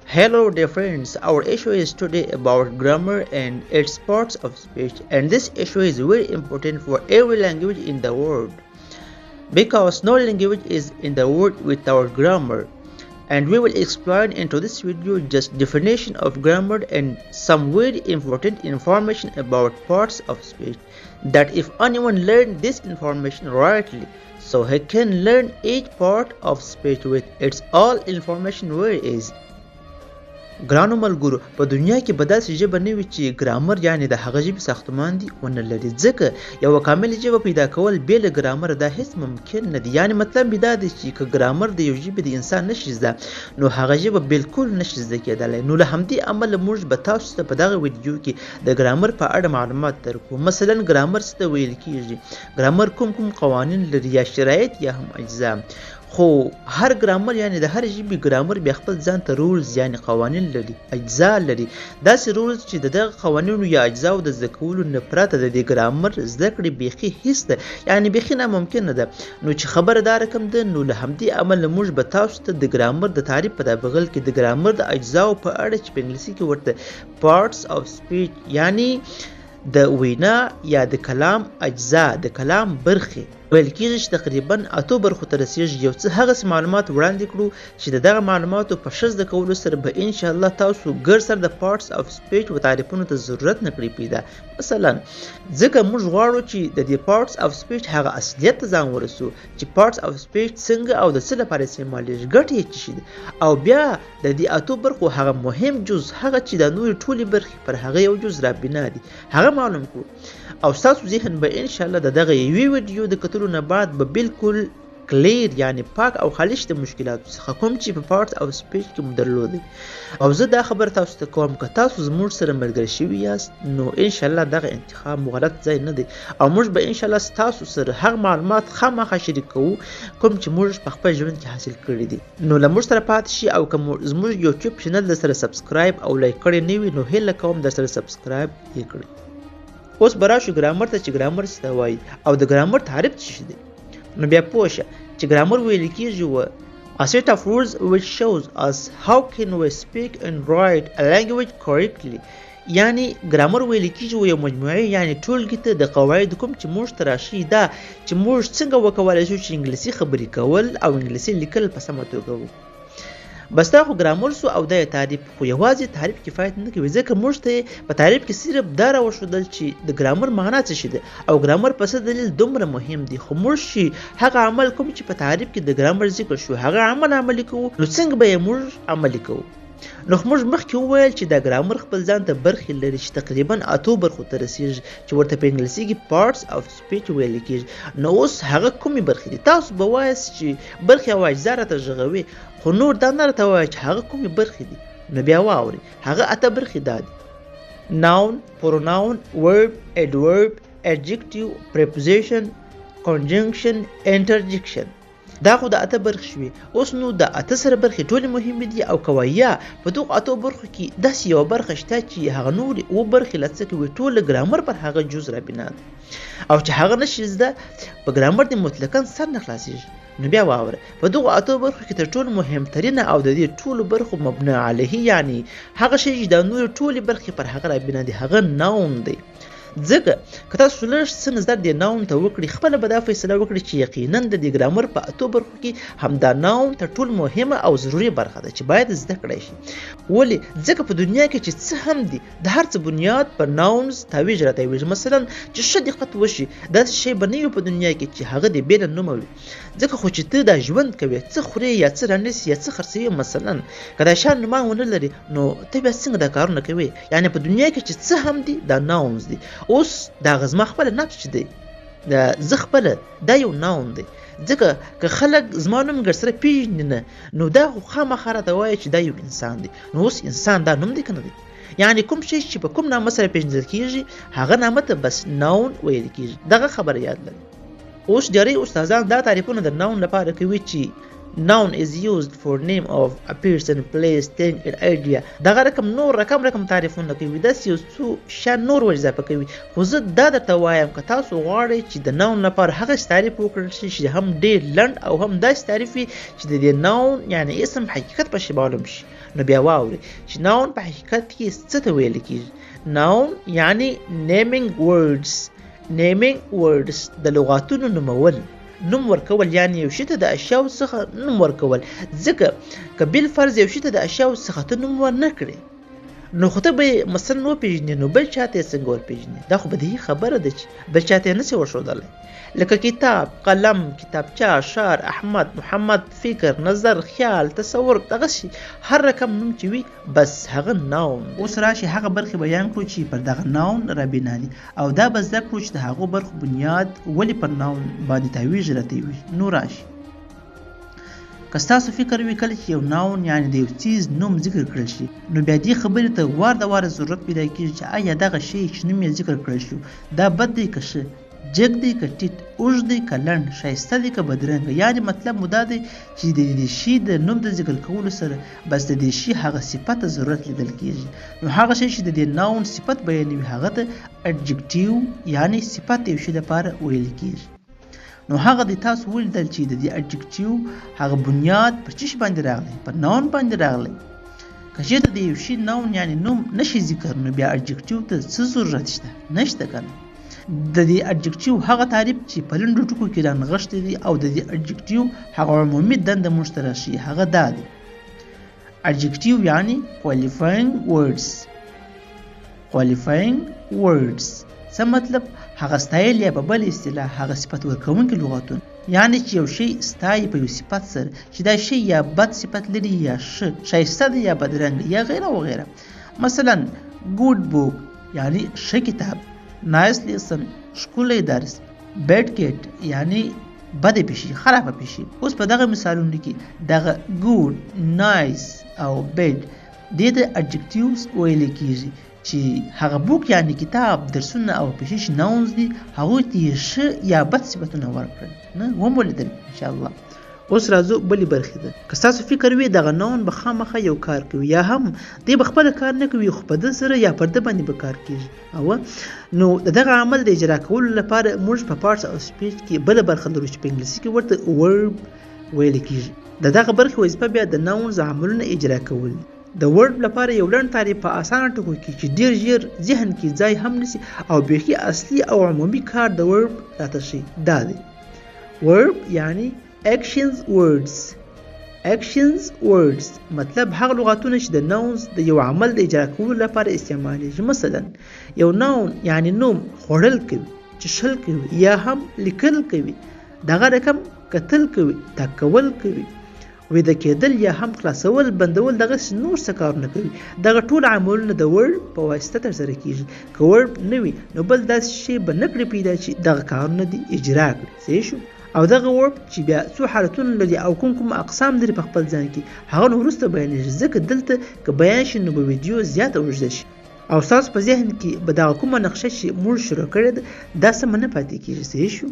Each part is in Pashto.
Hello dear friends, our issue is today about grammar and its parts of speech, and this issue is very important for every language in the world because no language is in the world without grammar. And we will explain into this video just definition of grammar and some very important information about parts of speech, that if anyone learn this information rightly, so he can learn each part of speech with its all information very easy. ګرانو ملګرو په دنیا کې به داسې ژبه نه وي چې ګرامر یعنې د هغه ژبې ساختمان دي ونه لري، ځکه یوه کامله ژبه پیدا کول بې له ګرامره دا هیڅ ممکن نه دي. یعنې مطلب یې دا دی چې که ګرامر د یو ژبې د انسان نشي زده نو هغه ژبه بالکل نشي زده کېدلی. نو له همدې امله موږ به تاسو ته په دغه ویډیو کې د ګرامر په اړه معلومات درکړو. مثلا ګرامر څه ته ویل کېږي، ګرامر کوم قوانین لري یا شرایط یا هم اجزا. خو هر ګرامر یعنی د هر ژبې ګرامر بیا خپل ځان ته رولز یعنی قوانین لري، اجزا لري، داسې رولز چې د دغه قوانینو یا اجزاو د زده کولو نه پرته د دې ګرامر زده کړې بیخي هیڅ ده، یعنی بیخي ناممکنه ده. نو چې خبره دا رقم ده، نو له همدې امله موږ به تاسو ته د ګرامر د تعریف په دا بغل کې د ګرامر د اجزاو په اړه چې په انګلیسي کې ورته parts of speech یعنی د وینا یا د کلام اجزا، د کلام برخې ویل کېږي چې تقریبا 8 برخو ته رسېږي. یو څه هغسې معلومات وړاندې کړو چې د دغه معلوماتو په ښه زده کولو سره به انشاءالله تاسو ګر سره د پارټس اف سپیچ و تعریفونو ته ضرورت نه کړي پیدا. مثلا ځکه موږ غواړو چې د دې پارټس اف سپیچ هغه اصلیت ته ځان ورسو چې پارټس اف سپیچ څنګه او د څه لپاره استعمالیږي، ګټې یې څه شي دي، او بیا د دې 8 برخو هغه مهم جز هغه چې د نورې ټولې برخې پر هغه یو جز رابنا دي هغه معلوم کړو. او ستاسو ذهن به انشاءالله د دغه یوې ویډیو د کتلو نه بعد به بالکل کلیر یعنی پاک او خالص د مشکلاتو څخه کوم چې په پارټ او سپیچ کې مو درلودي. او زه دا خبر تاسو ته کوم که تاسو زموږ سره ملګري شوي یاست نو انشاءالله دغه انتخاب مو غلط ځای نه دی، او موږ به انشاءالله ستاسو سره هغه معلومات خامخا شریک کوو کوم چې موږ په خپل ژوند کې حاصل کړي دي. نو له موږ سره پاتې شي، او که زموږ یوټیوب چینل در سره سبسکرایب او لایک کړی نه وي نو هیله کوم در سره سبسکرایب یې کړئ. اوس به راشو ګرامر ته چې ګرامر څه ته وایي او د ګرامر تعریف څه شي دی. نو بیا پوه شه چې ګرامر ویل کېږي a set of rules which shows us how can we speak and write a language correctly. یعنی ګرامر ویل کېږي یو مجموعه یعنی ټولګې ته د قواعد کوم چې موږ ته راشي دا چې موږ څنګه وکولی شو چې انګلیسي خبرې کول او انګلیسي لیکل په سمه توګه وکړو. بس دا خو ګرامر سو او دا تعریف، خو یوازې تعریف کفایت نه کوي، ځکه موږ ته په تعریف کې صرف دا راوښودل چې د ګرامر معنا څه شي ده او ګرامر په څه دلیل دومره مهم دی. خو موږ چې هغه عمل کوم چې په تعریف کې د ګرامر ذکر شو هغه عمل عملي کوو، نو څنګه به یې موږ عملي کوو؟ نو موږ مخکې وویل چې دا ګرامر خپل ځان ته برخې لري چې تقریبا 8 برخو ته رسېږي چې ورته په انګلیسي کې پارټس اف سپیچ ویل کېږي. نو اوس هغه کومې برخې دي؟ تاسو به وایاست چې برخې او اجزا راته غږوي، خو نور دا نه راته وایي چې هغه کومې برخې دي. نو بیا واورئ، هغه 8 برخې دا دي: noun, pronoun, verb, adverb, adjective, preposition, conjunction, interjection. دا خو د 8 برخې شوي. اوس نو د 8 سره برخې ټولې مهمې دي، او که وایه په دغو 8 برخو کې داسې یوه برخه شته چې هغه نورې 7 برخې له څه کوي ټول ګرامر پر هغه جز رابنا ده، او چې هغه نشي زده په ګرامر دې مطلقاً سر نه خلاصېږي. نو بیا واوره، په دغو 8 برخو کې تر ټولو مهمترینه او د دې ټولو برخو مبنا علیه یعنی هغه شی چې د نورې ټولې برخې پر هغه رابنا دي هغه ناون دی. ځکه که تاسو لږ څه نظر دې ناون ته وکړي خپله به دا فیصله وکړي چې یقینا د دې ګرامر په 8 برخو کې همدا ناون تر ټولو مهمه او ضروري برخه ده چې باید زده کړی شي. ولې؟ ځکه په دنیا کې چې څه هم دي د هر څه بنیاد پر ناونز تاویج راتاویږي. مثلا چې ښه دقت وشي داسې شی به نه وي په دنیا کې چې هغه دې بې له نومه وي. ځکه خو چې ته دا ژوند کوې، څه خورې یا څه رانیسې یا څه خرڅوې، مثلا که دا شیان نومان ونه لري نو ته بیا څنګه دا کارونه کوې؟ یعنې په دنیا کې چې څه هم دي دا ناونز دي. اوس دا زما خپله نفس چې دی زه خپله دا یو ناون دی، ځکه که خلک زما نوم ګر سره پېژني نه نو دا خو خامخا راته وایي چې دا یو انسان دی. نو اوس انسان دا نوم دی که نه دی؟ یعنی کوم شی چې په کوم نامه سره پېژندل کېږي هغه نامه ته بس ناون ویل کېږي. دغه خبره یاد لرئ. اوس ډېری استادان دا تعریفونه د ناون لپاره کوي چې noun is used for name of a person, place, thing, or idea. دغه رقم نور رقم تعریفونه کوي، داسې یو څو شیان نور ور اضافه کوي. خو زه دا درته وایم که تاسو غواړئ چې د ناون لپاره هغسې تعریف وکړل شي چې هم ډېر لنډ او هم داسې تعریف وي چې د دې ناون یعنې اسم حقیقت پکې معلوم شي، نو بیا واوري چې ناون په حقیقت کې څه ته ویل کیږي. ناون یعنی نیمینګ ورډز د لغاتونو نومول، نوم ورکول، یعنی یو شي ته د اشیاء څخه نوم ورکول. ځکه که بل فرض یو شي ته د اشیاء څخه ته نوم ورنه کړې نو خو ته به مثلا وپېژنې، نو بل چاته یې څنګه ورپېژنې؟ دا خو بدیهي خبره ده چې بل چاته یې نشي ورښودلی. لکه کتاب، قلم، کتابچه، شعر، احمد، محمد، فکر، نظر، خیال، تصور، دغسې هر رقم نوم چې وي بس هغه ناون. اوس راشي هغه برخې بیان کړو چې پر دغه ناون رابنا دي، او دا به زده کړو چې د هغو برخو بنیاد ولې پر ناون باندې تاویږي راتویږي. نو راشي که ستاسو فکر وي کله چې یو ناون یعنی د یو څیز نوم ذکر کړل شي نو بیا دې خبرې ته وار د واره ضرورت پیدا کېږي چې آیا دغه شی چې نوم یې ذکر کړل شو دا بد دی که ښه، جګ دی که ټیټ، اوږد دی که لنډ، ښایسته دی که بدرنګه. یعنی مطلب مو دا دی چې د دې شي د نوم د ذکر کولو سره بس د دې شي هغه صفت ته ضرورت لیدل کېږي. نو هغه شی چې د دې ناون صفت بیانوي هغه ته اډجکټیو یعنی صفت یو شي لپاره ویل کېږي. نو هغه د تاسو ولیدل چې د دې اډجکټیو هغه بنیاد پر څه شي باندې راغلی؟ پر ناون باندې راغلی. که چېرته د یو شي ناون یعنی نوم نشي ذکر نو بیا اډجکټیو ته څه ضرورت شته؟ نشته کنه. د دې اډجکټیو هغه تعریف چې په لنډو ټکو کې رانغښتی دی او د دې اډجکټیو هغه عمومي دنده موږ ته راشي هغه دا دی. اډجکټیو یعنی qualifying words. څه مطلب؟ هغه ستایل یا په بل اصطلاح هغه صفت ورکوونکي لغاتونه، یعنی چې یو شی ستایي په یو صفت سره چې دا شی یا بد صفت لري یا ښه، ښایسته دی یا بدرنګ یا غیره وغیره. مثلا good book یعنی ښه کتاب، nice lesson ښکلی درس، bad cat یعنی بده پیشي، خرابه پیشي. اوس په دغه مثالونو کې دغه good، nice او bad دې ته adjectives ویل کېږي چې هغه بوک یعنی کتاب، درسونه او پیشش ناونز دي، هغوی ته یې ښه یا بد صفتونه ورکړل نه ومولیدل انشاءالله. اوس راځو بلې برخې ته. که ستاسو فکر وي دغه ناون به خامخا یو کار کوي یا هم دی به خپله کار نه کوي خو په ده سره یا پر ده باندې به کار کېږي، نو د دغه عمل د اجرا کولو لپاره موږ په پارټس او سپیچ کې بله برخه لرو چې په انګلیسي کې ورته ورب ویل کېږي. د دغه برخې وظیفه بیا د ناونز عملونه اجرا کول. د ورب لپاره یو لنډ تعریف په اسانه ټکو کې چې ډیر ژر ذهن کې ځای هم نشي او بیخي اصلي او عمومي کار د ورب راته شي دا دی. ورب یعنی actions words مطلب هغه لغاتونه چې د ناونز د یو عمل د اجرا کولو لپاره استعمالیږي. مثلا یو ناون یعنی نوم خوړل کوي، چشل کوي یا هم لیکل کوي، دغه رقم کتل کوي، تکول کوي، ویده کېدل یا هم خلاصول، بندول، دغه نور څه کارونه کوي. دغه ټول عملونه د ورب په واسطه ترسره کېږي. که ورب نه وي نو بل داسې شی به نه کړي پیدا چې دغه کارونه دې اجرا کړي. صحیح شو؟ او دغه ورب چې بیا څو حالتونه لري او کوم اقسام لري په خپل ځان کې هغه نو وروسته بیانېږي. ځکه دلته که بیان شي نو به ویډیو زیاته اوږده شي او ستاسو په ذهن کې به دغه کومه نقشه چې موږ شروع کړې ده دا سمه نه پاتې کېږي. صحیح شو؟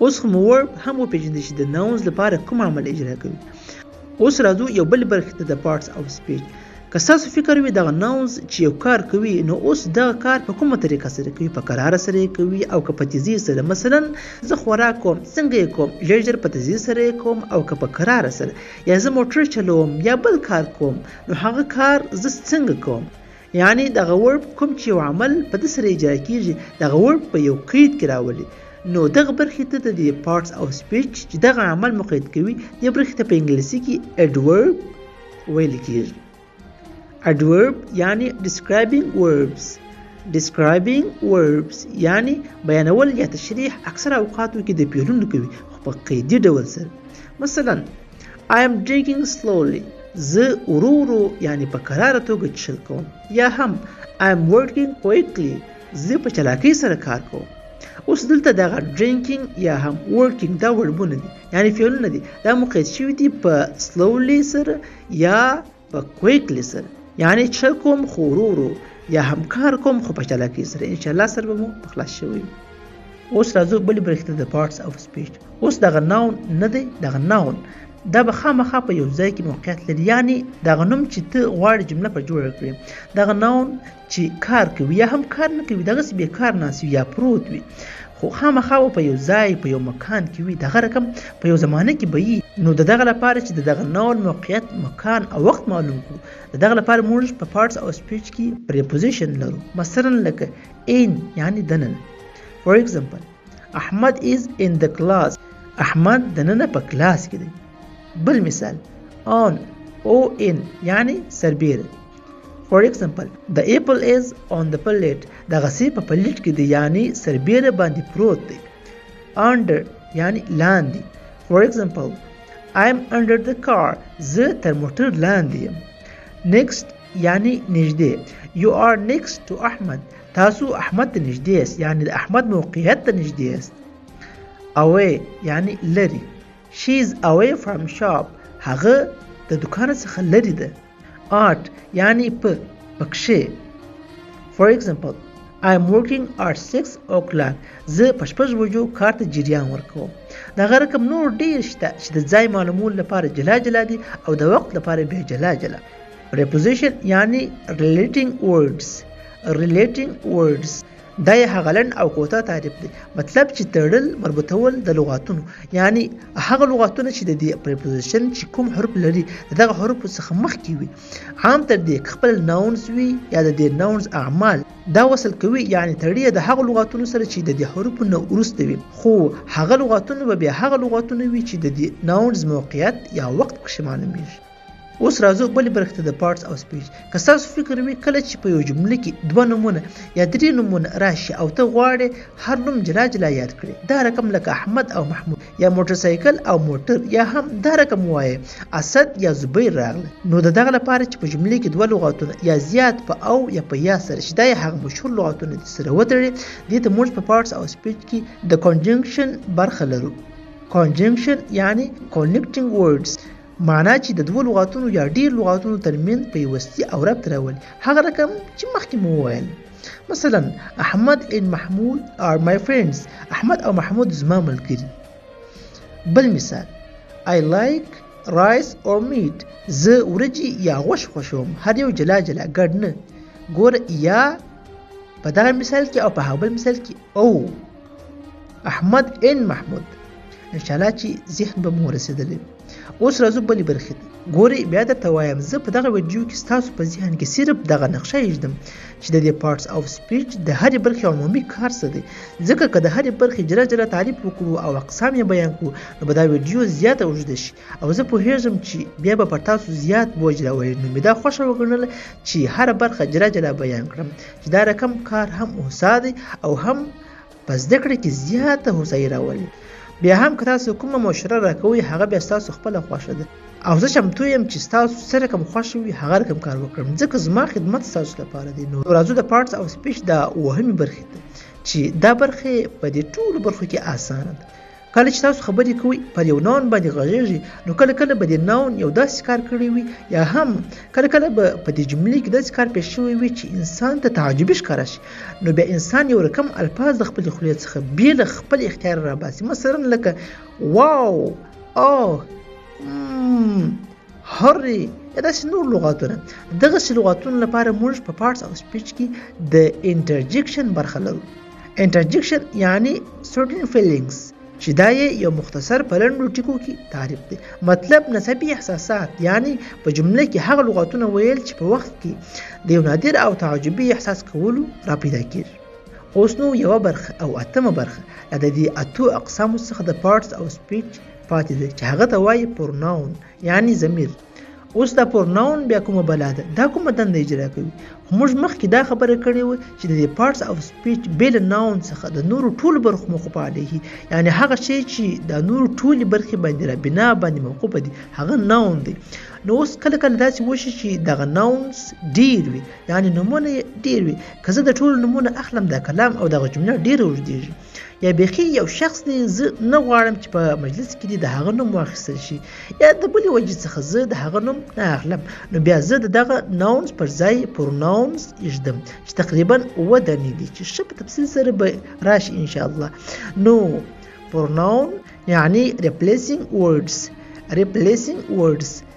اوس خو مو ورب هم وپېژندئ چې د ناونز لپاره کوم عمل اجرا کوي. اوس راځو یو بل برخې ته د پارټس او سپیچ. که ستاسو فکر وي دغه ناونز چې یو کار کوي نو اوس دغه کار په کومه طریقه سره کوي؟ په کراره سره یې کوي او که په تیزۍ سره. مثلا زه خوراک کوم، څنګه یې کوم؟ ژر په تیزۍ سره یې کوم او که په کراره سره. یا زه موټر چلوم یا بل کار کوم نو هغه کار زه څنګه کوم؟ یعنی دغه ورب کوم چې یو عمل په ده سره اجرا کېږي دغه ورب په یو قید کې راولي. نو دغه برخې ته د پارټس او سپیچ چې دغه عمل مقید کوي دې برخې ته په انګلیسي کې اډورب ویل کېږي. اډورب یعنی describing verbs یعنی بیانول یا تشریح اکثر اوقاتو کې د پیلونو کوي خو په قیدي ډول سره. مثلا I am drinking slowly زه ورو یعنی په کراره توګه څښل کوم. یا هم I am working quickly زه په چلاکۍ سره کار کوم. اوس دلته دغه ډرینکینګ یا هم ورکینګ دا وربونه دي یعنی فعلونه دي دا مقید شوي دي په سلولی سره یا په کویکلی سره یعنی څښل کوم خو ورو یا هم کار کوم خو په چلاکۍ سره. انشاءالله سره به مو په خلاص شوي. اوس راځو بلې برخې ته د پارټس او سپیچ. اوس دغه ناون نه دی، دغه ناون دا به خامخا په یو ځای کې موقعیت لري یعنی دغه نوم چې ته غواړې جمله په جوړه کړې. دغه ناون چې کار کوي یا هم کار نه کوي دغسې بېکار ناست وي یا پروت وي خو خامخا په یو ځای په یو مکان کې وي دغه رقم په یو زمانه کې به وي. نو د دغه لپاره چې د دغه ناون موقعیت مکان او وخت معلوم کړو د دغه لپاره موږ په پارټس او سپیچ کې پریپوزیشن لرو. مثلا لکه in یعنی دننه. For example, احمد is in the class. احمد دننه په کلاس کې دی. بل مثال on یعنی سربیره. For example, the apple is on the plate. د غسی په پلیټ کې دی یعنی سربیره باندې پروت دی. under یعنی لاندې. For example, I'm under the car. زه تر موټر لاندې یم. next یعنی نږدې. You are next to احمد. تاسو احمد ته نږدې یاست یعنی د احمد موقعیت ته نږدې یاست. away یعنی لري. She is away from shop. هغه د دکان څخه لري ده. at یعنی په پکشه. For example, I'm working at 6 o'clock. زه په 6 بجو کار ته جریان ورکوم. دغه رقم نور ډیر شته چې د ځای معلومولو لپاره جلا جلا دي او د وخت لپاره به جلا جلا. preposition یعنی relating words دا یې هغه لنډ او کوتاه تعریف دی. مطلب چې تړل مربوطول د لغاتونو یعنی هغه لغاتونه چې د دې preposition چې کوم حرف لري دغه حروف څخه مخکې وي. عام تر دې خپل ناونز وي یا د دې ناونز اعمال دا وصل کوي یعنی تړي د هغه لغاتونو سره چې د دې حروف نه وروسته وي. خو هغه لغاتونه به بیا هغه لغاتونه وي چې د دې ناونز موقعیت یا وخت کې معلومیږي. اوس راځو بلې برخې ته د پارټس او سپیچ. که ستاسو فکر وي کله چې په یو جمله کې 2 نومونه یا 3 نومونه راشي او ته غواړې هر نوم جلا جلا یاد کړې دا رقم لکه احمد او محمود یا موټرسایکل او موټر یا هم دا رقم وایي اسد یا زبیر راغله. نو دغه لپاره چې په جمله کې 2 لغاتونه یا زیات په او یا په یا سره شي دا هغه مشهور لغاتونه دي سره وتړي دي ته موږ په پارټس او سپیچ کې د کنجنکشن برخه لرو. کنجنکشن یعنی connecting words معنا چې د 2 لغاتونو یا ډیر لغاتونو ترمن پیوستي او ربط راولي هغه رقم چې مخکې مو وویل. مثلا احمد and محمود are my friends. احمد او محمود زما ملګري. بل مثال I like rice or meat. زه ورجی یا غوښ خوښوم. هر یو جلا جلا ګډ نه. ګور یا په دغه مثال کې او په هغه بل مثال کې او احمد and محمود. ان شاء الله چې ذهن به مو رسیدلی. اوس راځو بلې برخې ته. ګورئ بیا درته وایم زه په دغه ویډیو کې ستاسو په ذهن کې صرف دغه نقشه ایږدم چې د دې پارټس او سپیچ د هرې برخې عمومي کار څه دی. ځکه که د هرې برخې جلا جلا تعریف وکړو او اقسام یې بیان کړو نو به دا ویډیو زیاته اوږده شي او زه پوهیږم چې بیا به پر تاسو زیات بوج راولي. نو مې دا خوښه وګڼله چې هره برخه جلا جلا بیان کړم چې دا رقم کار هم هوسا دی او هم په زده کړه کې زیاته هوسایي راولي. بیا هم که تاسو کومه مشوره راکوئ هغه بیا ستاسو خپله خوښه ده او زه چمتو یم چې ستاسو څه رقم خوښ وي هغه رقم کار وکړم ځکه زما خدمت ستاسو لپاره دی. نو راځو د پارټس او سپیچ د وهمې برخې ته چې دا برخې په دې ټولو برخو کې اسانه ده. کله چې تاسو خبرې کوئ پر یو ناون باندې غږیږي نو کله کله به د ناون یو داسې کار کړی وي یا هم کله کله به په دې جملې کې داسې کار پیښ شوی وي چې انسان ته تعجبي ښکاره شي. نو بیا انسان یو رقم الفاظ د خپلې خولې څخه بې له خپل اختیار راباسي. مثلا لکه واو اوه هرې یا داسې نور لغاتونه. دغسې لغاتونو لپاره موږ په پارټس او سپیچ کې د انټرجکشن برخه لرو. انټرجکشن یعنی certain feelings چې دا یو مختصر په لنډو ټکو کې تعریف دی. مطلب نسبی احساسات یعنی په جمله کې هغه لغاتونه ویل چې په وخت کې د یو نادر او تعجبي احساس کولو را پیدا کیږي. اوس نو یو برخه او اتمه برخه د دې اتو اقسامو څخه د پارټس او سپیچ پاتې ده چې هغه ته وایي پروناون یعنی ضمیر. اوس دا پروناون بیا کومه بلا ده دا کومه دنده اجرا کوي. موږ مخکې دا خبره کړې وه چې د پارټس او سپیچ بې له ناون څخه د نورو ټولو برخو موقوف علیه یعنی هغه شی چې د نورو ټولې برخې باندې را بنا باندې موقوفه دي هغه ناون دی. نو اوس کله کله داسې وشي چې دغه ناونز ډیر وي یعنی نومونه ډیر وي. که زه د ټولو نومونه اخلم دا کلام او دغه جمله ډیره اوږدېږي یا بیخي یو شخص دی زه نه غواړم چې په مجلس کې د هغه نوم واخیستل شي یا د بلې وجې څخه زه د هغه نوم نه اخلم نو بیا زه د دغه ناونز پر ځای پروناونز ایږدم چې تقریبا 7 دانې دي چې ښه په تفصیل سره به راشي انشاءالله. نو پروناون یعنی replacing words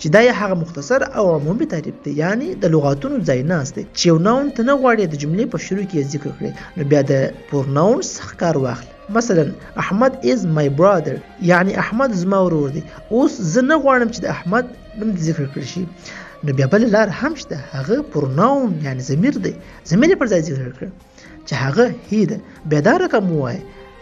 چې دا یې هغه مختصر او عمومي تعریف دی یعنی د لغاتونو ځای ناست دی چې یو ناون ته نه غواړي د جملې په شروع کې ذکر کړي نو بیا د پروناون څخه کار واخلي. مثلا احمد is my brother یعنی احمد زما ورور دی. اوس زه نه غواړم چې د احمد نوم ذکر کړی شي، نو بیا بل لار هم شته، هغه پروناون یعنی ضمیر دی، ضمیر پر ځای ذکر کړ چې هغه هی ده. بیا دا رقم وایي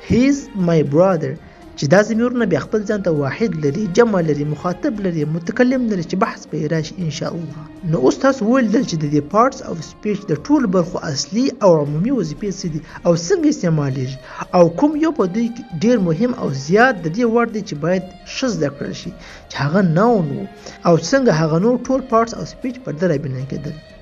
he is my brother چې دا ضمیرونه بیا خپل ځان ته واحد لري، جمع لري، مخاطب لري، متکلم لري چې بحث به راشي ان شاء الله. نو اوس تاسو ولیدل چې د دې parts of speech د ټول برخو اصلي او عمومي وظیفې څه دي او څنګه استعمالیږي او کوم یو په دوی ډیر مهم او زیات د دې وړ دی چې باید ښه زده کړل شي چې هغه noun و او څنګه هغه نور ټول parts of speech پر ده رابنه کېدل.